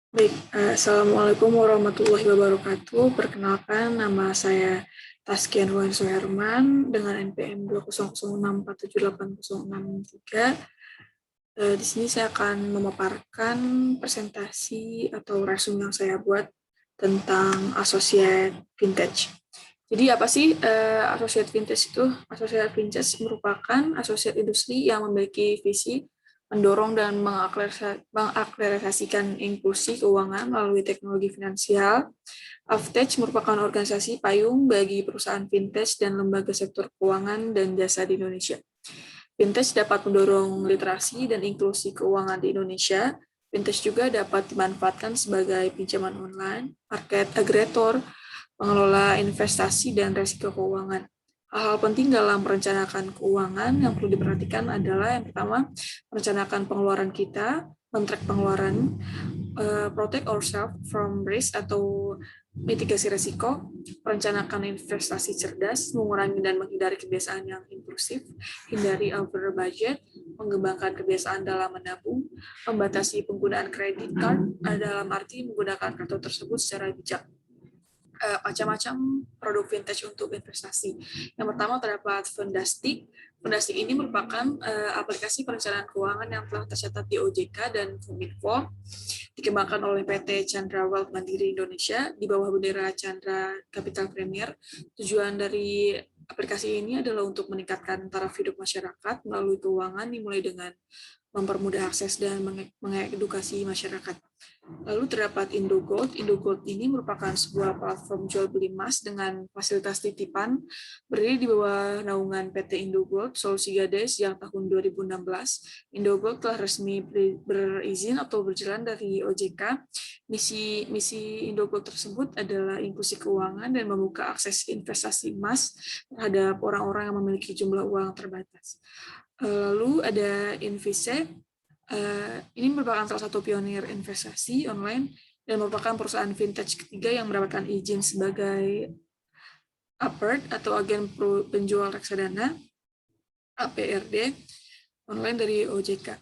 Baik, Assalamualaikum warahmatullahi wabarakatuh. Perkenalkan, nama saya Taskian Ruhan Soherman dengan NPM 20064780663. Di sini saya akan memaparkan presentasi atau resume yang saya buat tentang Associate Vintage. Jadi apa sih Associate Vintage itu? Associate Vintage merupakan asosiat industri yang memiliki visi mendorong dan mengakselerasikan inklusi keuangan melalui teknologi finansial. Avtech merupakan organisasi payung bagi perusahaan vintage dan lembaga sektor keuangan dan jasa di Indonesia. Vintage dapat mendorong literasi dan inklusi keuangan di Indonesia. Vintage juga dapat dimanfaatkan sebagai pinjaman online, market aggregator, pengelola investasi, dan resiko keuangan. Hal-hal penting dalam merencanakan keuangan yang perlu diperhatikan adalah yang pertama, merencanakan pengeluaran kita, men-track pengeluaran, protect ourselves from risk atau mitigasi resiko, merencanakan investasi cerdas, mengurangi dan menghindari kebiasaan yang impulsif, hindari over budget, mengembangkan kebiasaan dalam menabung, membatasi penggunaan kredit card dalam arti menggunakan kartu tersebut secara bijak. Macam-macam produk vintage untuk investasi. Yang pertama terdapat Fundastic. Fundastic ini merupakan aplikasi perencanaan keuangan yang telah tercatat di OJK dan Kominfo, dikembangkan oleh PT Chandra Wealth Mandiri Indonesia di bawah bendera Chandra Capital Premier. Tujuan dari aplikasi ini adalah untuk meningkatkan taraf hidup masyarakat melalui keuangan dimulai dengan mempermudah akses dan mengedukasi masyarakat. Lalu terdapat Indogold. Indogold ini merupakan sebuah platform jual beli emas dengan fasilitas titipan, berdiri di bawah naungan PT Indogold Solusi Gadai sejak tahun 2016. Indogold telah resmi berizin atau berjalan dari OJK. Misi Indogold tersebut adalah inklusi keuangan dan membuka akses investasi emas terhadap orang-orang yang memiliki jumlah uang terbatas. Lalu ada Invise. Ini merupakan salah satu pionir investasi online dan merupakan perusahaan vintage ketiga yang mendapatkan izin sebagai APERD atau agen penjual reksadana APRD online dari OJK.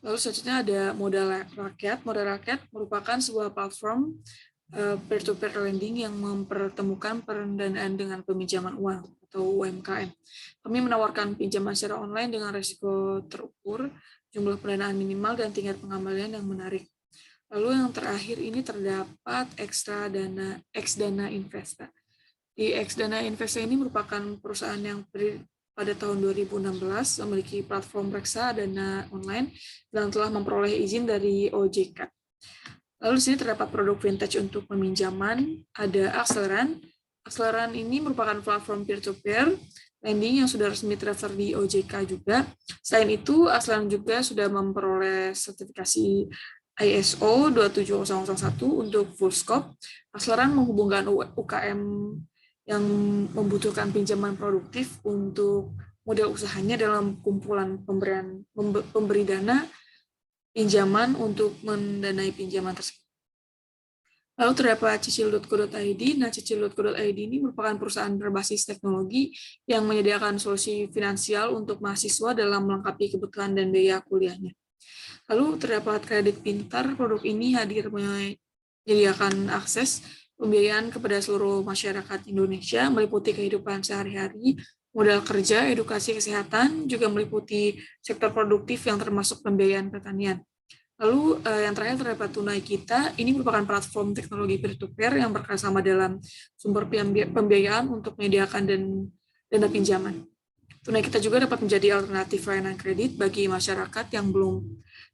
Lalu selanjutnya ada Modal Rakyat. Modal Rakyat merupakan sebuah platform peer-to-peer lending yang mempertemukan pendanaan dengan peminjaman uang atau UMKM. Kami menawarkan pinjaman secara online dengan risiko terukur, jumlah pendanaan minimal, dan tingkat pengembalian yang menarik. Lalu yang terakhir ini terdapat Xdana Investa. Di Xdana Investa ini merupakan perusahaan yang pada tahun 2016 memiliki platform reksadana online dan telah memperoleh izin dari OJK. Lalu di sini terdapat produk vintage untuk peminjaman, ada Akseleran. Akseleran ini merupakan platform peer-to-peer lending yang sudah resmi terdaftar di OJK juga. Selain itu, Akseleran juga sudah memperoleh sertifikasi ISO 27001 untuk full scope. Akseleran menghubungkan UKM yang membutuhkan pinjaman produktif untuk modal usahanya dalam kumpulan pemberi dana pinjaman untuk mendanai pinjaman tersebut. Lalu terdapat cicil.co.id. Nah, cicil.co.id ini merupakan perusahaan berbasis teknologi yang menyediakan solusi finansial untuk mahasiswa dalam melengkapi kebutuhan dan biaya kuliahnya. Lalu terdapat kredit pintar. Produk ini hadir menyediakan akses pembiayaan kepada seluruh masyarakat Indonesia, meliputi kehidupan sehari-hari, modal kerja, edukasi kesehatan, juga meliputi sektor produktif yang termasuk pembiayaan pertanian. Lalu yang terakhir terdapat Tunai Kita. Ini merupakan platform teknologi peer-to-peer yang bekerjasama dalam sumber pembiayaan untuk menyediakan dana pinjaman. Tunai Kita juga dapat menjadi alternatif layanan kredit bagi masyarakat yang belum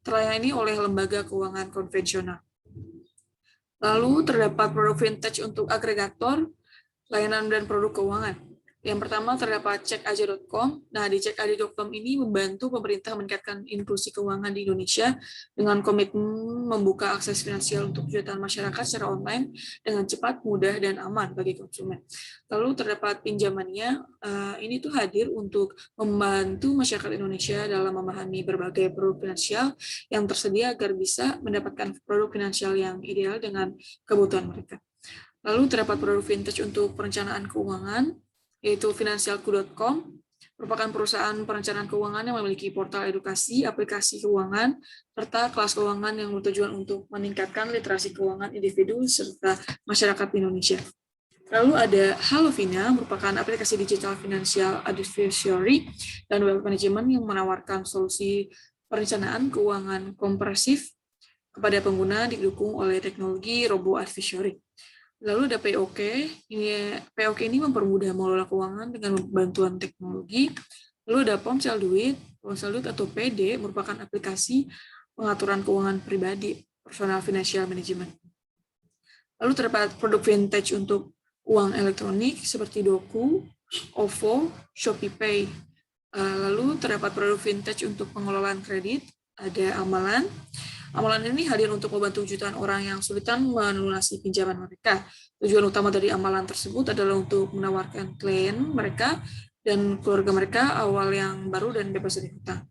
terlayani oleh lembaga keuangan konvensional. Lalu terdapat produk vintage untuk agregator, layanan dan produk keuangan. Yang pertama terdapat cekaja.com. Nah, di cekaja.com ini membantu pemerintah meningkatkan inklusi keuangan di Indonesia dengan komitmen membuka akses finansial untuk jutaan masyarakat secara online dengan cepat, mudah, dan aman bagi konsumen. Lalu terdapat pinjamannya, ini tuh hadir untuk membantu masyarakat Indonesia dalam memahami berbagai produk finansial yang tersedia agar bisa mendapatkan produk finansial yang ideal dengan kebutuhan mereka. Lalu terdapat produk vintage untuk perencanaan keuangan, yaitu finansialku.com. merupakan perusahaan perencanaan keuangan yang memiliki portal edukasi, aplikasi keuangan, serta kelas keuangan yang bertujuan untuk meningkatkan literasi keuangan individu serta masyarakat di Indonesia. Lalu ada Halovina, merupakan aplikasi digital financial advisory dan wealth management yang menawarkan solusi perencanaan keuangan komprehensif kepada pengguna didukung oleh teknologi robo advisory. Lalu ada POK, ini mempermudah mengelola keuangan dengan bantuan teknologi. Lalu ada Ponsel Duit atau PD merupakan aplikasi pengaturan keuangan pribadi, personal financial management. Lalu terdapat produk vintage untuk uang elektronik seperti Doku, OVO, ShopeePay. Lalu terdapat produk vintage untuk pengelolaan kredit, ada Amalan. Amalan ini hadir untuk membantu jutaan orang yang kesulitan melunasi pinjaman mereka. Tujuan utama dari amalan tersebut adalah untuk menawarkan klien mereka dan keluarga mereka awal yang baru dan bebas dari hutang.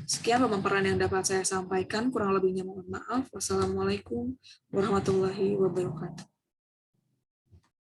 Sekian pemaparan yang dapat saya sampaikan, kurang lebihnya mohon maaf. Wassalamualaikum warahmatullahi wabarakatuh.